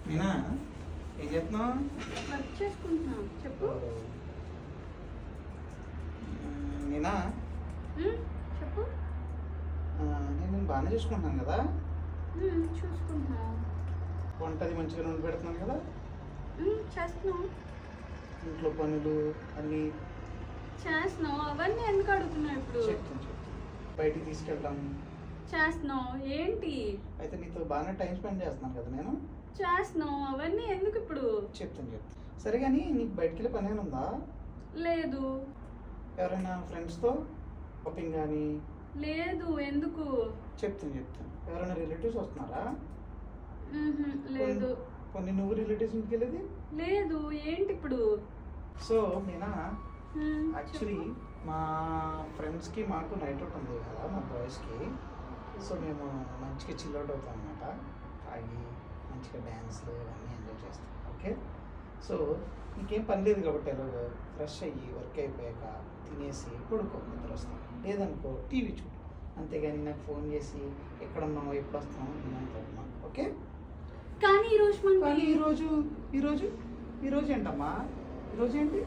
మీనా ఏం చేస్తున్నావు? వర్క్ చేసుకుంటున్నాం. చెప్పు. మీనా చెప్పు. నేను బాగానే చూసుకుంటున్నాను కదా. చూసుకుంటున్నాం. వంటది మంచిగా వండి పెడుతున్నాను కదా. చేస్తున్నాం. ఇంట్లో పనులు అన్నీ చేస్తున్నాం. అవన్నీ ఎందుకు అడుగుతున్నావు ఇప్పుడు? చెప్తాను బయటికి తీసుకెళ్తాం. చేస్తున్నాం. ఏంటి? అయితే నీతో బాగానే టైం స్పెండ్ చేస్తున్నాను కదా నేను. చేస్తున్నాం. అవన్నీ ఎందుకు ఇప్పుడు? చెప్తాను సరే కానీ నీకు బయటికి వెళ్ళే పని ఏమైనా ఉందా? లేదు. ఎవరైనా ఫ్రెండ్స్తో షాపింగ్ కానీ? లేదు. ఎందుకు? చెప్తాను ఎవరైనా రిలేటివ్స్ వస్తున్నారా? లేదు. కొన్ని నువ్వు రిలేటివ్స్ ఇంటికి వెళ్ళేది? లేదు. ఏంటి ఇప్పుడు? సో మీనా యాక్చువల్లీ మా ఫ్రెండ్స్కి మాకు నైట్ అవుట్ ఉంది కదా మా బాయ్స్కి. సో మేము మంచిగా చిల్ అవుట్ అవుతాం అనమాట. తాగి మంచిగా డ్యాన్స్లు అన్నీ ఎంజాయ్ చేస్తాం. ఓకే. సో నీకేం పని లేదు కాబట్టి ఎలాగో ఫ్రెష్ అయ్యి వర్క్ అయిపోయాక తినేసి పడుకో, నిద్ర వస్తాం. లేదనుకో టీవీ చూడు. అంతేగాని నాకు ఫోన్ చేసి ఎక్కడున్నావు ఎప్పుడు వస్తున్నావు నేను. ఓకే. కానీ ఈరోజు ఈరోజు ఏంటమ్మా? ఈరోజు ఏంటి?